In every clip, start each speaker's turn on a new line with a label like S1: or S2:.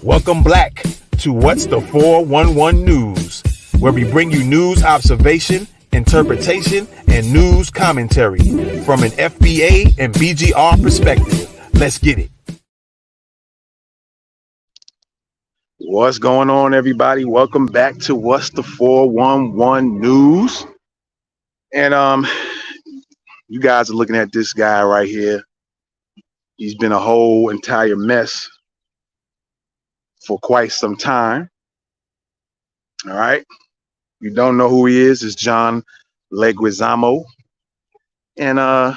S1: Welcome back to What's the 411 News, where we bring you news observation, interpretation, and news commentary from an FBA and BGR perspective. Let's get it. What's going on, everybody? Welcome back to What's the 411 News. And you guys are looking at this guy right here. He's been a whole entire mess for quite some time. All right. You don't know who he is. It's John Leguizamo. And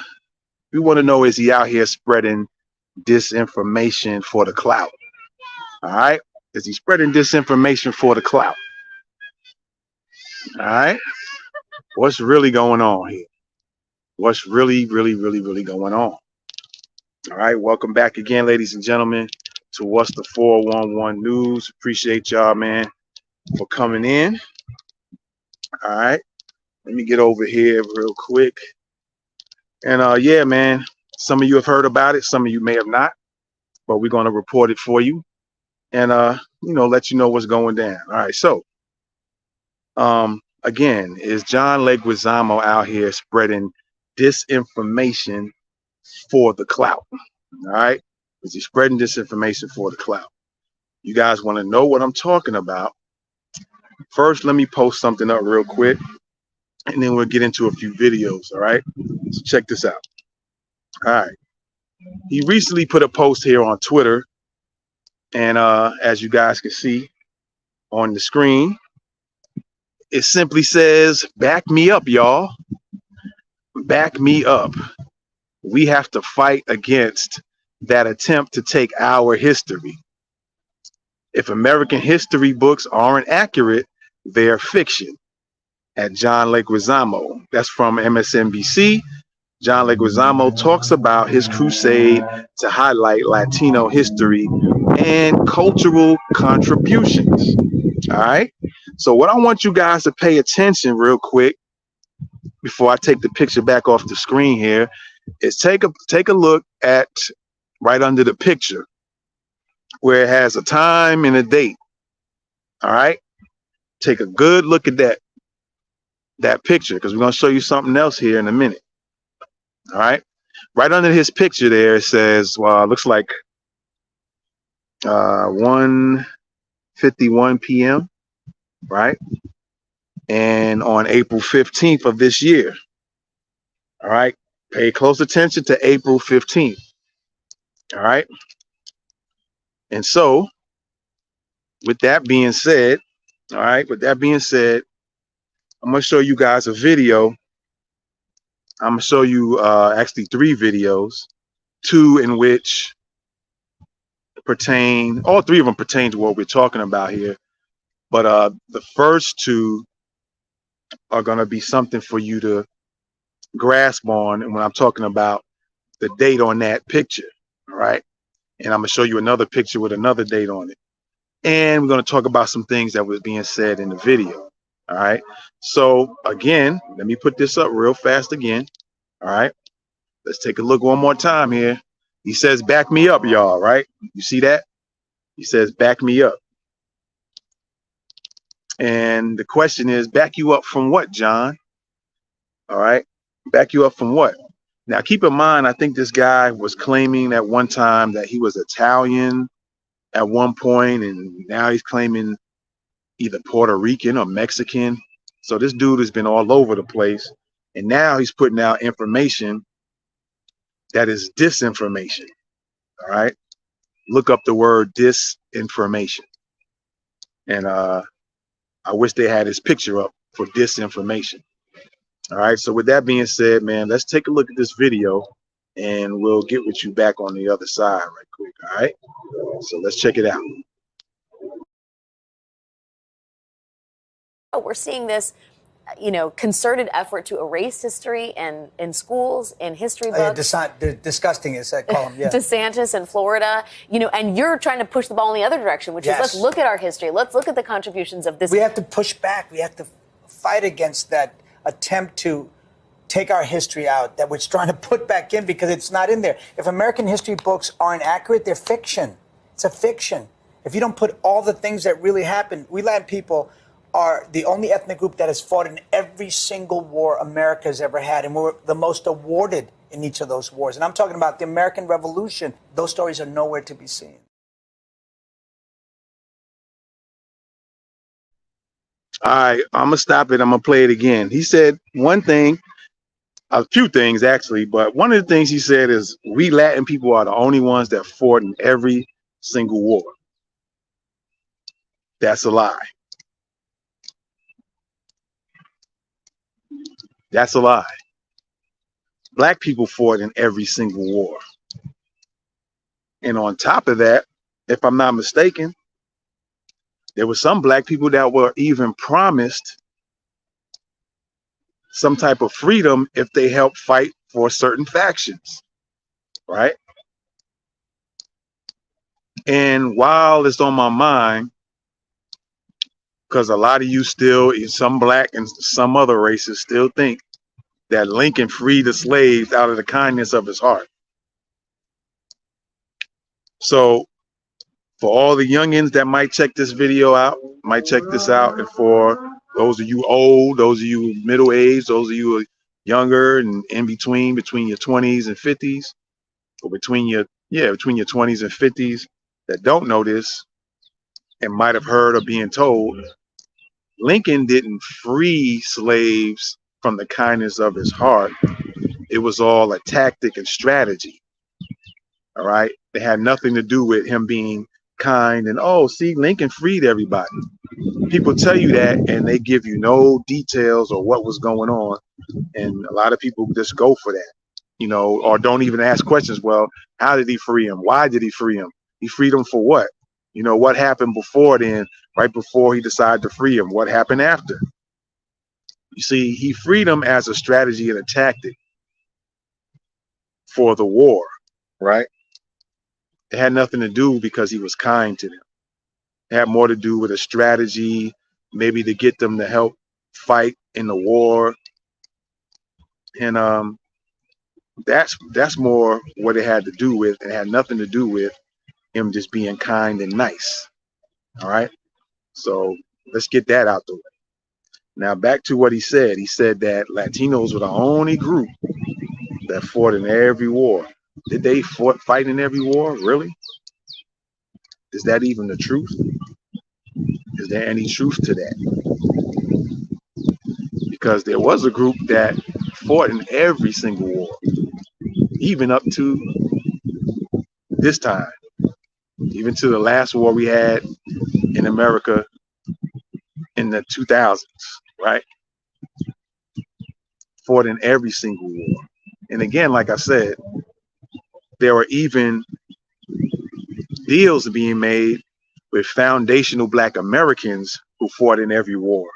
S1: we want to know, is he out here spreading disinformation for the clout? All right. Is he spreading disinformation for the clout? All right. What's really going on here? What's really going on? All right. Welcome back again, ladies and gentlemen, to What's the 411 News. Appreciate y'all, man, for coming in. All right. Let me get over here real quick. And yeah, man, some of you have heard about it. Some of you may have not, but we're going to report it for you and, let you know what's going down. All right. So, again, is John Leguizamo out here spreading disinformation for the clout? All right. Is he spreading disinformation for the clout? You guys want to know what I'm talking about? First, let me post something up real quick, and then we'll get into a few videos. All right. So check this out. All right. He recently put a post here on Twitter, and as you guys can see on the screen, it simply says, "Back me up, y'all. Back me up. We have to fight against that attempt to take our history. If American history books aren't accurate, they're fiction." At John Leguizamo. That's from MSNBC. John Leguizamo talks about his crusade to highlight Latino history and cultural contributions. All right. So what I want you guys to pay attention real quick before I take the picture back off the screen here is take a look at right under the picture where it has a time and a date. All right. Take a good look at that picture, because we're going to show you something else here in a minute. All right. Right under his picture there, it says, well, it looks like 1:51 p.m. Right. And on April 15th of this year. All right. Pay close attention to April 15th. All right. And so with that being said, I'm going to show you guys a video. I'm going to show you actually 3 videos, 2 in which pertain, all 3 of them pertain to what we're talking about here. But the first 2 are going to be something for you to grasp on. And when I'm talking about the date on that picture, all right? And I'm going to show you another picture with another date on it. And we're going to talk about some things that was being said in the video. All right. So again, let me put this up real fast again. All right. Let's take a look one more time here. He says, "Back me up, y'all." Right. You see that? He says, "Back me up." And the question is, back you up from what, John? All right. Back you up from what? Now, keep in mind, I think this guy was claiming at one time that he was Italian at one point, and now he's claiming either Puerto Rican or Mexican. So this dude has been all over the place. And now he's putting out information that is disinformation. All right. Look up the word disinformation. And I wish they had his picture up for disinformation. All right. So with that being said, man, let's take a look at this video and we'll get with you back on the other side right quick. All right. So let's check it out.
S2: We're seeing this, concerted effort to erase history and in schools, in history books.
S3: Disgusting is that column, yeah.
S2: DeSantis in Florida, and you're trying to push the ball in the other direction, which is let's look at our history. Let's look at the contributions of this.
S3: We have to push back. We have to fight against that attempt to take our history out that we're trying to put back in because it's not in there. If American history books aren't accurate, they're fiction. It's a fiction. if you don't put all the things that really happened, we Latin people are the only ethnic group that has fought in every single war America has ever had, and we're the most awarded in each of those wars. And I'm talking about the American Revolution. Those stories are nowhere to be seen.
S1: All right, I'm gonna stop it. I'm gonna play it again. He said one thing, a few things actually, but one of the things he said is we Latin people are the only ones that fought in every single war. That's a lie. That's a lie. Black people fought in every single war. And on top of that, if I'm not mistaken, there were some black people that were even promised some type of freedom if they helped fight for certain factions, right? And while it's on my mind, because a lot of you still, some black and some other races still think that Lincoln freed the slaves out of the kindness of his heart. So for all the youngins that might check this video out, might check this out, and for those of you old, those of you middle-aged, those of you younger and in between your 20s and 50s, or between your 20s and 50s that don't know this and might have heard or being told, Lincoln didn't free slaves from the kindness of his heart. It was all a tactic and strategy. All right. It had nothing to do with him being kind and, oh, see, Lincoln freed everybody. People tell you that and they give you no details or what was going on. And a lot of people just go for that, or don't even ask questions. Well, how did he free him? Why did he free him? He freed him for what? What happened before then, right before he decided to free him? What happened after? You see, he freed him as a strategy and a tactic for the war, right? It had nothing to do because he was kind to them. It had more to do with a strategy, maybe to get them to help fight in the war. And that's more what it had to do with. It had nothing to do with him just being kind and nice. All right. So let's get that out the way. Now back to what he said. He said that Latinos were the only group that fought in every war. Did they fight in every war? Really? Is that even the truth? Is there any truth to that? Because there was a group that fought in every single war, even up to this time, even to the last war we had in America in the 2000s, right? Fought in every single war. And again, like I said, there were even deals being made with foundational Black Americans who fought in every war.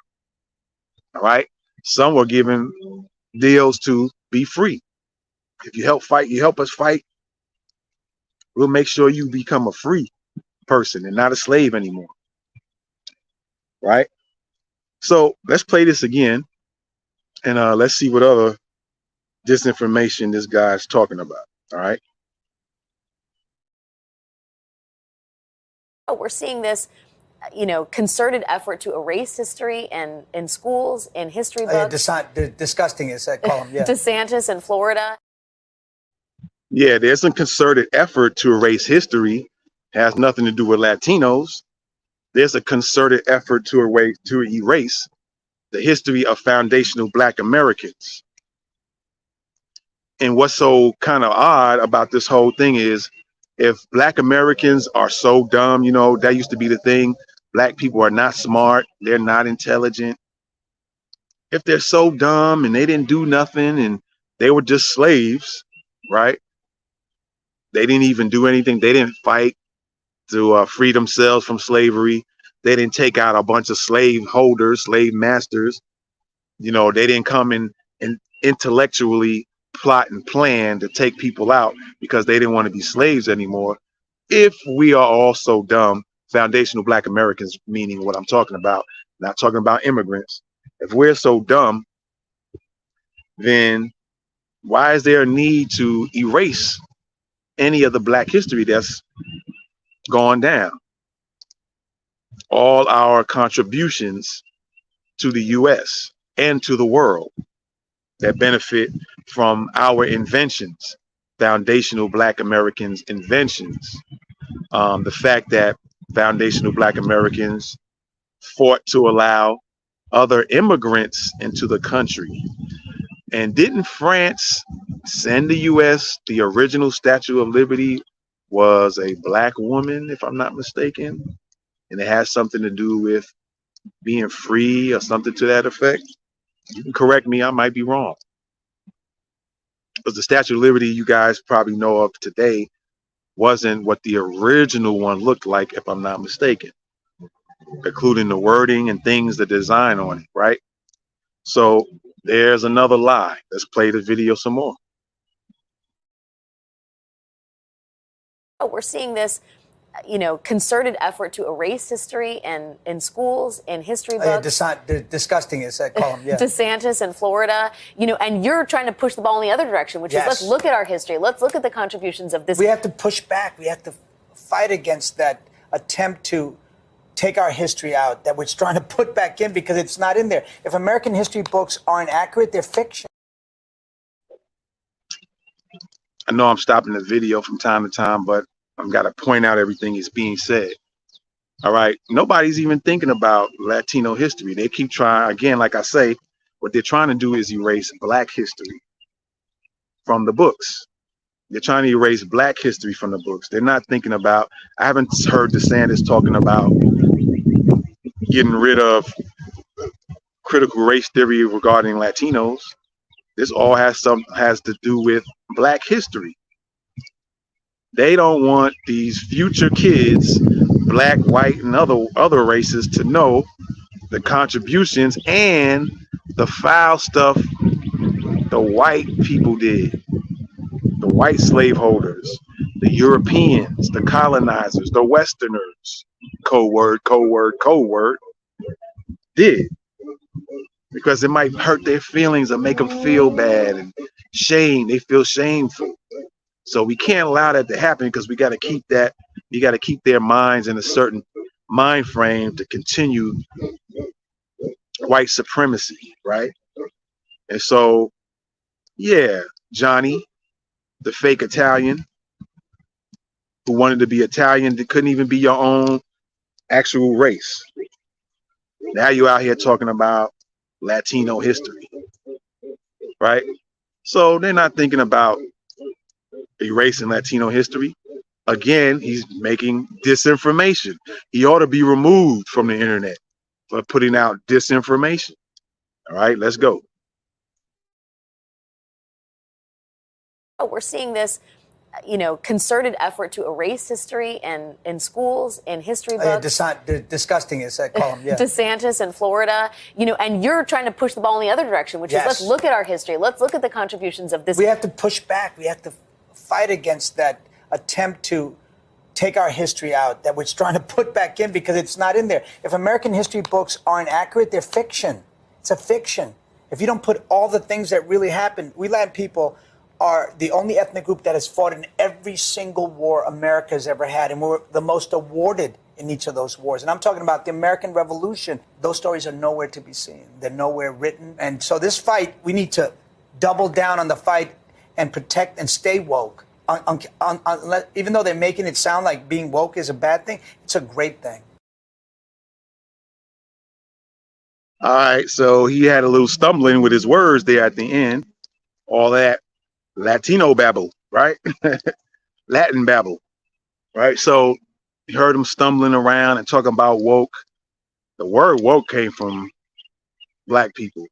S1: All right. Some were given deals to be free. If you help fight, you help us fight, we'll make sure you become a free person and not a slave anymore. Right. So let's play this again and let's see what other disinformation this guy's talking about. All right.
S2: We're seeing this, concerted effort to erase history and in schools, in history books.
S3: Disgusting is that column, yeah.
S2: DeSantis in Florida.
S1: Yeah, there's a concerted effort to erase history. It has nothing to do with Latinos. There's a concerted effort to erase the history of foundational Black Americans. And what's so kind of odd about this whole thing is, if Black Americans are so dumb, that used to be the thing. Black people are not smart. They're not intelligent. If they're so dumb and they didn't do nothing and they were just slaves, right? They didn't even do anything. They didn't fight to free themselves from slavery. They didn't take out a bunch of slave holders, slave masters. They didn't come in and intellectually plot and plan to take people out because they didn't want to be slaves anymore. If we are all so dumb, foundational Black Americans, meaning what I'm talking about, not talking about immigrants. If we're so dumb, then why is there a need to erase any of the Black history that's gone down? all our contributions to the U.S. and to the world that benefit from our inventions, foundational Black Americans' inventions. The fact that foundational Black Americans fought to allow other immigrants into the country. And didn't France send the U.S. the original Statue of Liberty was a Black woman, if I'm not mistaken? And it has something to do with being free or something to that effect. You can correct me, I might be wrong. Because the Statue of Liberty you guys probably know of today wasn't what the original one looked like, if I'm not mistaken, including the wording and things, the design on it, right? So there's another lie. Let's play the video some more.
S2: We're seeing this, concerted effort to erase history and in schools, in history books.
S3: Disgusting is that column, yeah.
S2: DeSantis in Florida, and you're trying to push the ball in the other direction, which is let's look at our history. Let's look at the contributions of this.
S3: We have to push back. We have to fight against that attempt to take our history out that we're trying to put back in because it's not in there. If American history books aren't accurate, they're fiction.
S1: I know I'm stopping the video from time to time, but I've got to point out everything is being said. All right. Nobody's even thinking about Latino history. They keep trying, again, like I say, what they're trying to do is erase Black history from the books. They're trying to erase Black history from the books. They're not thinking about, I haven't heard DeSantis talking about getting rid of critical race theory regarding Latinos. This all has to do with Black history. They don't want these future kids, Black, white, and other races, to know the contributions and the foul stuff the white people did. The white slaveholders, the Europeans, the colonizers, the Westerners, code word, did. Because it might hurt their feelings or make them feel bad and shame. They feel shameful. So we can't allow that to happen because we got to keep that. You got to keep their minds in a certain mind frame to continue white supremacy, right? And so, yeah, Johnny, the fake Italian who wanted to be Italian, that couldn't even be your own actual race. Now you're out here talking about Latino history, right? So they're not thinking about erasing Latino history. Again, he's making disinformation. He ought to be removed from the internet for putting out disinformation. All right, let's go.
S2: We're seeing this, concerted effort to erase history and in schools, in history books.
S3: Disgusting is that column, yeah.
S2: DeSantis in Florida, and you're trying to push the ball in the other direction, which is let's look at our history. Let's look at the contributions of this.
S3: We have to push back. We have to fight against that attempt to take our history out that we're trying to put back in because it's not in there. If American history books aren't accurate, they're fiction. It's a fiction. If you don't put all the things that really happened, we Latin people are the only ethnic group that has fought in every single war America has ever had, and we're the most awarded in each of those wars. And I'm talking about the American Revolution. Those stories are nowhere to be seen. They're nowhere written. And so this fight, we need to double down on the fight and protect and stay woke. Even though they're making it sound like being woke is a bad thing, it's a great thing.
S1: All right, so he had a little stumbling with his words there at the end. All that Latino babble, right? Latin babble, right? So you heard him stumbling around and talking about woke. The word woke came from Black people.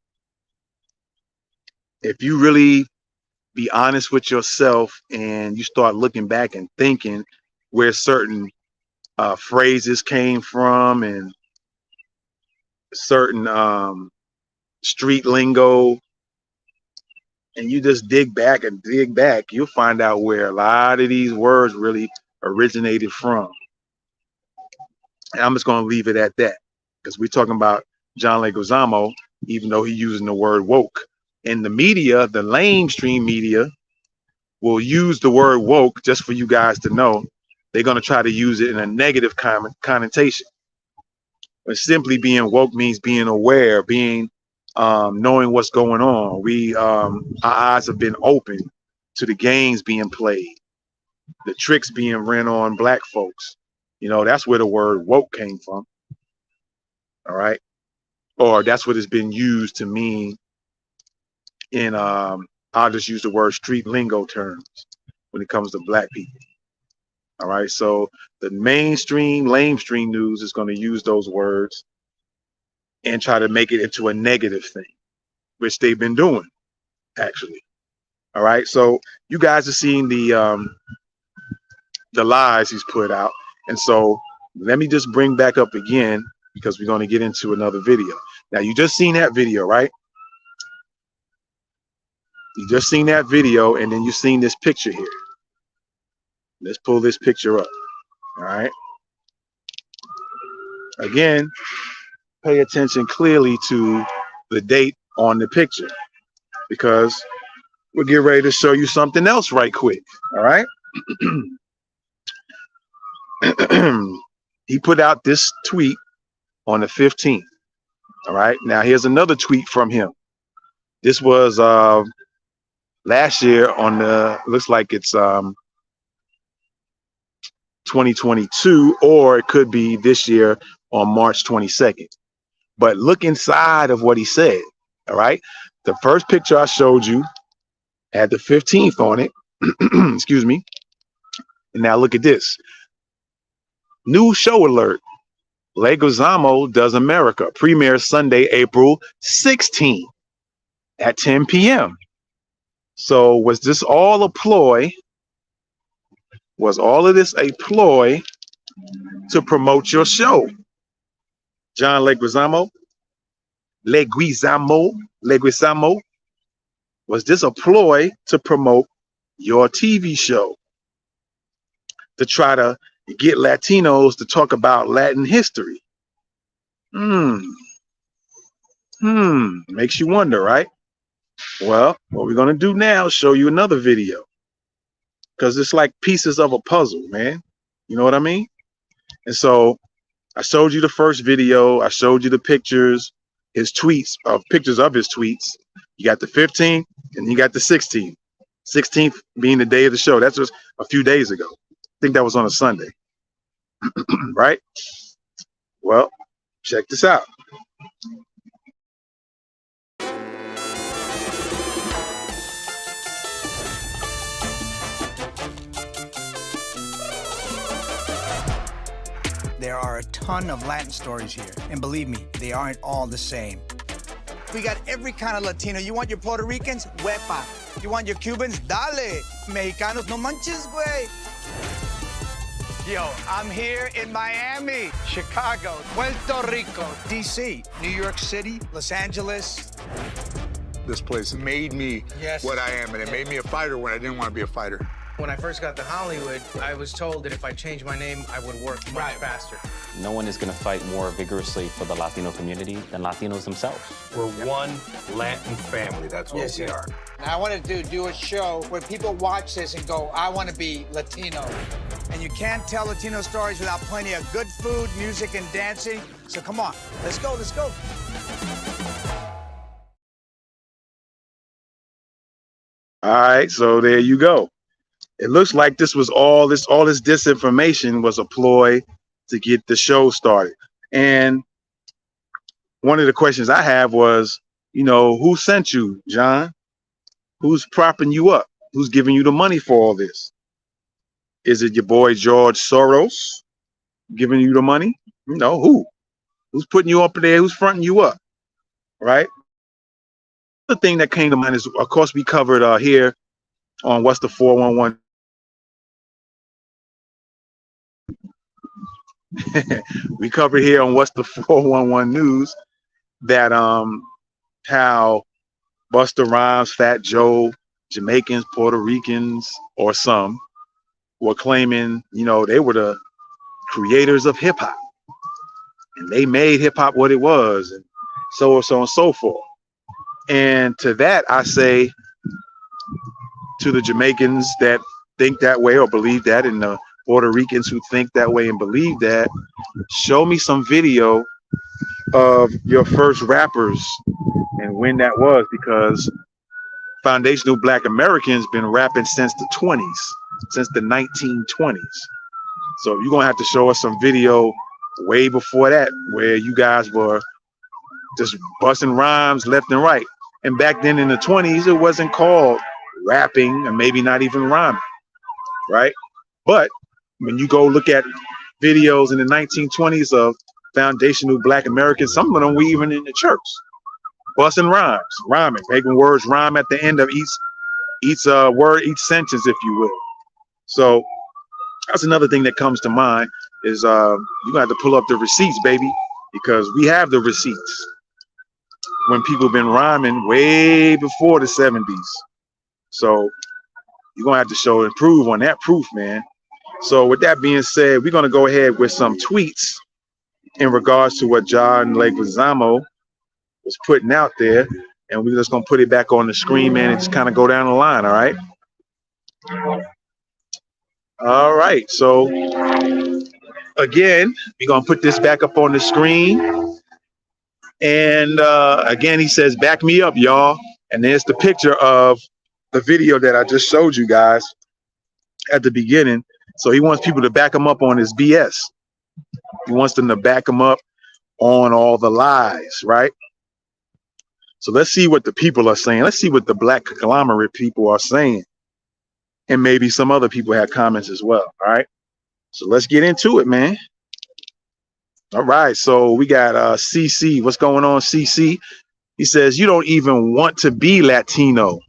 S1: If you really be honest with yourself and you start looking back and thinking where certain phrases came from and certain street lingo, and you just dig back, you'll find out where a lot of these words really originated from. And I'm just going to leave it at that because we're talking about John Leguizamo, even though he's using the word woke. In the media, the mainstream media will use the word woke just for you guys to know. They're going to try to use it in a negative connotation. But simply being woke means being aware, being knowing what's going on. Our eyes have been open to the games being played, the tricks being ran on black folks. That's where the word woke came from. All right. Or that's what it's been used to mean in I'll just use the word street lingo terms when it comes to black people. All right. So the mainstream, lamestream news is going to use those words and try to make it into a negative thing, which they've been doing, actually. All right. So you guys are seeing the lies he's put out. And so let me just bring back up again, because we're going to get into another video. Now, you just seen that video, right? You just seen that video, and then you seen this picture here. Let's pull this picture up. All right. Again, pay attention clearly to the date on the picture, because we'll get ready to show you something else right quick. All right. He put out this tweet on the 15th. All right. Now, here's another tweet from him. This was last year on looks like it's 2022, or it could be this year on March 22nd. But look inside of what he said. All right. The first picture I showed you had the 15th on it. Excuse me. And now look at this. New show alert. Leguizamo Does America. Premieres Sunday, April 16th at 10 p.m. So was this all a ploy? Was all of this a ploy to promote your show? John Leguizamo? Leguizamo? Was this a ploy to promote your TV show? To try to get Latinos to talk about Latin history? Makes you wonder, right? Well, what we're going to do now is show you another video, because it's like pieces of a puzzle, man. You know what I mean? And so I showed you the first video. I showed you the pictures, his tweets, pictures of his tweets. You got the 15th and you got the 16th. 16th being the day of the show. That's just a few days ago. I think that was on a Sunday. Right? Well, check this out.
S3: There are a ton of Latin stories here, and believe me, they aren't all the same. We got every kind of Latino. You want your Puerto Ricans? Huepa. You want your Cubans? Dale. Mexicanos, no manches, güey. Yo, I'm here in Miami, Chicago, Puerto Rico, D.C., New York City, Los Angeles.
S4: This place made me what I am, and it made me a fighter when I didn't want to be a fighter.
S5: When I first got to Hollywood, I was told that if I changed my name, I would work much faster.
S6: No one is going to fight more vigorously for the Latino community than Latinos themselves.
S7: We're one Latin family. That's what we are.
S8: I wanted to do a show where people watch this and go, I want to be Latino.
S3: And you can't tell Latino stories without plenty of good food, music, and dancing. So come on, let's go, let's go.
S1: All right, so there you go. It looks like this was all this disinformation was a ploy to get the show started. And one of the questions I have was, who sent you, John? Who's propping you up? Who's giving you the money for all this? Is it your boy George Soros giving you the money? Who? Who's putting you up there? Who's fronting you up? Right? The thing that came to mind is, of course, we covered here on What's the 411. We covered here on What's the 411 News that how Busta Rhymes, Fat Joe, Jamaicans, Puerto Ricans, or some were claiming, they were the creators of hip hop, and they made hip hop what it was, and so on and so forth. And to that, I say, to the Jamaicans that think that way or believe that, and the Puerto Ricans who think that way and believe that, show me some video of your first rappers and when that was, because foundational Black Americans been rapping since the 20s, since the 1920s. So you're gonna have to show us some video way before that, where you guys were just busting rhymes left and right. And back then in the 20s, it wasn't called rapping, and maybe not even rhyming, right? But when you go look at videos in the 1920s of foundational Black Americans, some of them were even in the church, busting rhymes, rhyming, making words rhyme at the end of each word, each sentence, if you will. So that's another thing that comes to mind is you're gonna have to pull up the receipts, baby, because we have the receipts when people been rhyming way before the 70s. So you're gonna have to show and prove on that proof, man. So with that being said, we're gonna go ahead with some tweets in regards to what John Leguizamo was putting out there, and we're just gonna put it back on the screen, man, and just kind of go down the line. All right. All right. So again, we're gonna put this back up on the screen, and again, he says, "Back me up, y'all." And there's the picture of the video that I just showed you guys at the beginning. So he wants people to back him up on his BS. He wants them to back him up on all the lies, right? So let's see what the people are saying. Let's see what the Black conglomerate people are saying. And maybe some other people had comments as well, all right? So let's get into it, man. All right, so we got CC. What's going on, CC? He says, you don't even want to be Latino.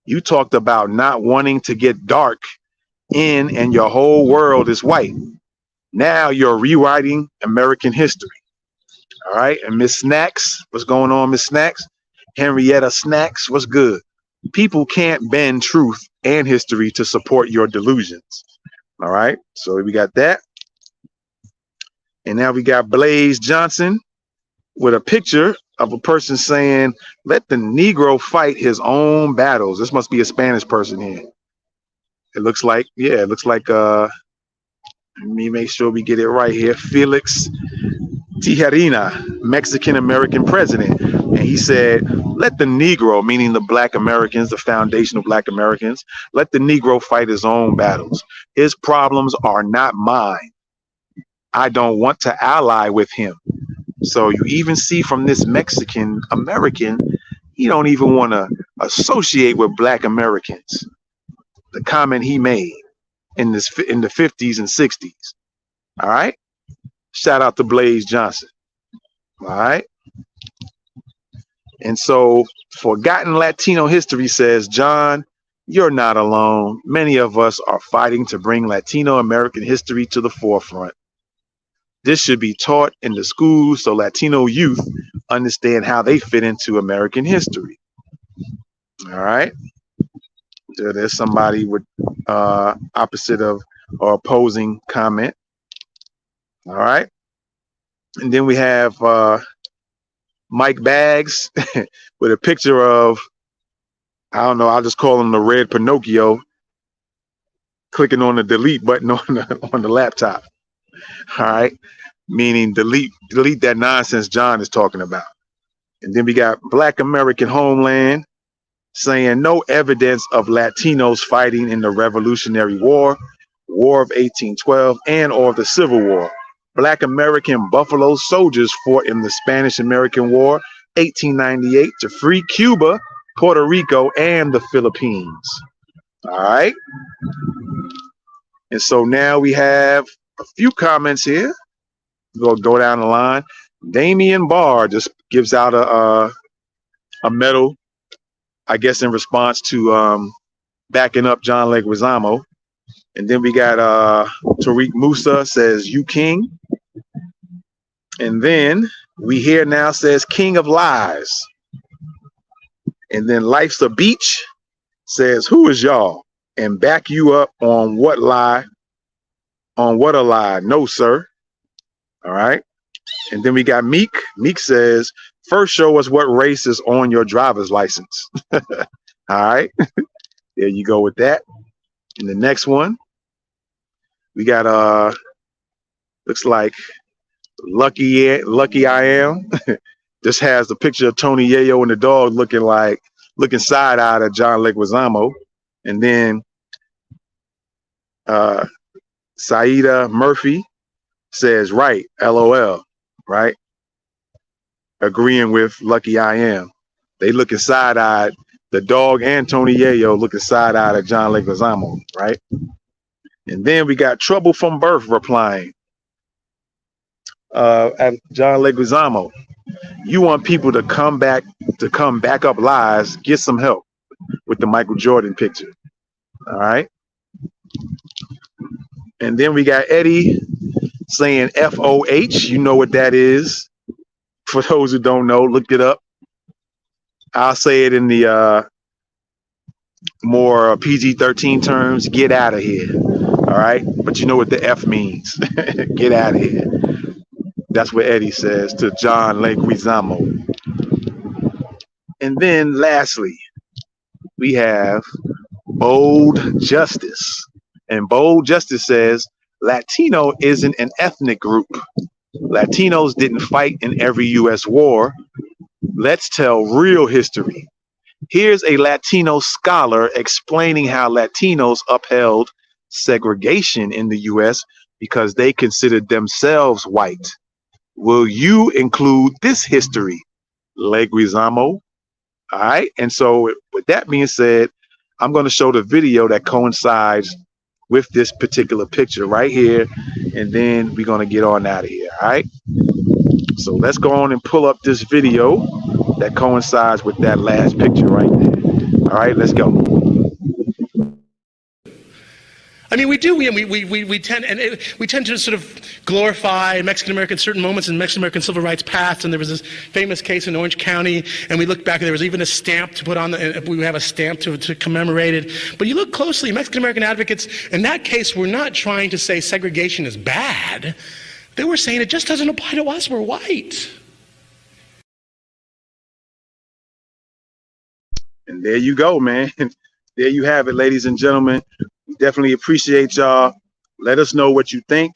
S1: You talked about not wanting to get dark in and your whole world is white. Now you're rewriting American history. All right, and Miss Snacks, what's going on, Miss Snacks? Henrietta Snacks, what's good? People can't bend truth and history to support your delusions. All right, so we got that. And now we got Blaze Johnson with a picture of a person saying, let the Negro fight his own battles. This must be a Spanish person here. It looks like, yeah, it looks like, let me make sure we get it right here. Felix Tijerina, Mexican-American president. And he said, let the Negro, meaning the Black Americans, the foundational Black Americans, let the Negro fight his own battles. His problems are not mine. I don't want to ally with him. So you even see from this Mexican American, he don't even want to associate with Black Americans. The comment he made in the 50s and 60s. All right. Shout out to Blaze Johnson. All right. And so Forgotten Latino History says, John, you're not alone. Many of us are fighting to bring Latino American history to the forefront. This should be taught in the schools so Latino youth understand how they fit into American history. All right. There's somebody with opposite of or opposing comment. All right. And then we have Mike Baggs with a picture of, I don't know, I'll just call him the red Pinocchio, clicking on the delete button on the laptop. All right. Meaning delete that nonsense John is talking about. And then we got Black American Homeland saying no evidence of Latinos fighting in the Revolutionary War, War of 1812, and or the Civil War. Black American Buffalo soldiers fought in the Spanish-American War, 1898, to free Cuba, Puerto Rico, and the Philippines. All right. And so now we have a few comments here. We'll go down the line. Damian Barr just gives out a medal, I guess, in response to backing up John Leguizamo. And then we got Tariq Musa says, you king. And then we here now says, king of lies. And then Life's a Beach says, who is y'all? And back you up on what lie? On what a lie? No, sir. All right. And then we got Meek. Meek says, first show us what race is on your driver's license. All right. There you go with that. And the next one, we got looks like Lucky I Am. This has the picture of Tony Yayo and the dog looking side-eyed at John Leguizamo. And then Saida Murphy says, right, LOL, right? Agreeing with Lucky I Am. They looking side-eyed. The dog and Tony Yayo looking side-eyed at John Leguizamo, right? And then we got Trouble from Birth replying at John Leguizamo. You want people to come back up lies, get some help with the Michael Jordan picture. All right. And then we got Eddie saying FOH. You know what that is. For those who don't know, look it up. I'll say it in the more PG-13 terms. Get out of here. All right. But you know what the F means. Get out of here. That's what Eddie says to John Leguizamo. And then lastly, we have Bold Justice. And Bold Justice says, Latino isn't an ethnic group. Latinos didn't fight in every U.S. war. Let's tell real history. Here's a Latino scholar explaining how Latinos upheld segregation in the U.S. because they considered themselves white. Will you include this history, Leguizamo? All right. And so with that being said, I'm going to show the video that coincides with this particular picture right here. And then we're going to get on out of here. All right. So let's go on and pull up this video that coincides with that last picture right there. All right, let's go.
S9: I mean, we do. We tend to sort of glorify Mexican American certain moments in Mexican American civil rights past. And there was this famous case in Orange County, and we look back, and there was even a stamp to put on. We have a stamp to commemorate it. But you look closely, Mexican American advocates in that case were not trying to say segregation is bad. They were saying it just doesn't apply to us. We're white.
S1: And there you go, man. There you have it, ladies and gentlemen. We definitely appreciate y'all. Let us know what you think.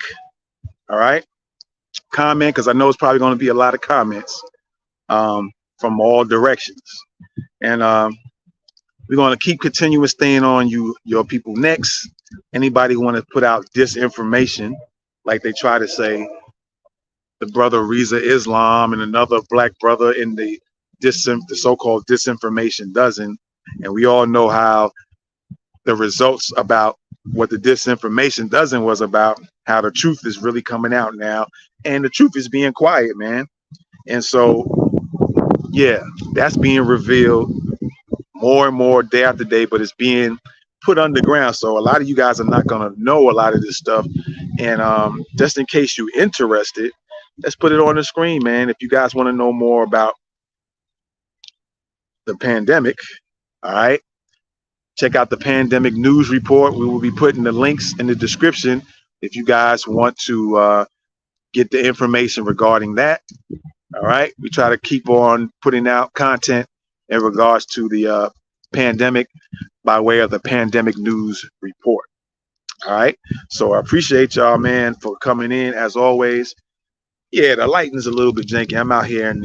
S1: All right. Comment, because I know it's probably going to be a lot of comments from all directions. And we're going to keep continuing staying on your people next. Anybody who want to put out disinformation, like they try to say, the brother Reza Islam and another black brother in the so-called disinformation dozen. And we all know how the results about what the disinformation dozen was about, how the truth is really coming out now. And the truth is being quiet, man. And so, yeah, that's being revealed more and more day after day, but it's being put underground. So a lot of you guys are not going to know a lot of this stuff. And just in case you're interested, let's put it on the screen, man. If you guys want to know more about the pandemic, all right, check out the pandemic news report. We will be putting the links in the description if you guys want to get the information regarding that. All right, we try to keep on putting out content in regards to the pandemic by way of the pandemic news report. All right, so I appreciate y'all, man, for coming in as always. Yeah, the lighting's a little bit janky. I'm out here in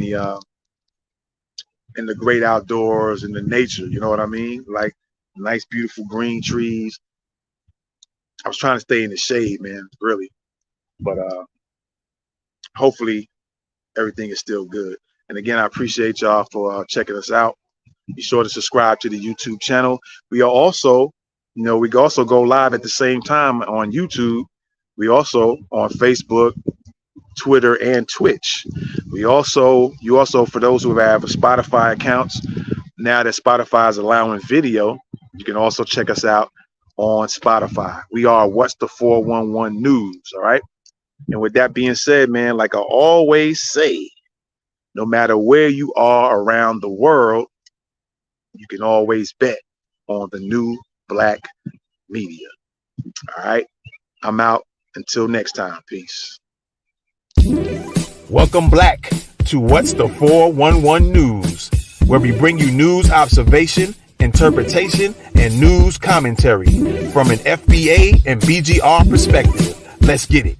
S1: the great outdoors, in the nature, you know what I mean? Like nice, beautiful green trees. I was trying to stay in the shade, man, really. But hopefully everything is still good. And again, I appreciate y'all for checking us out. Be sure to subscribe to the YouTube channel. We are also, we can also go live at the same time on YouTube. We also on Facebook, Twitter, and Twitch. You also, for those who have Spotify accounts, now that Spotify is allowing video, you can also check us out on Spotify. We are What's the 411 News, all right? And with that being said, man, like I always say, no matter where you are around the world, you can always bet on the new black media. All right? I'm out. Until next time. Peace.
S10: Welcome back to What's the 411 News, where we bring you news observation, interpretation, and news commentary from an FBA and BGR perspective. Let's get it.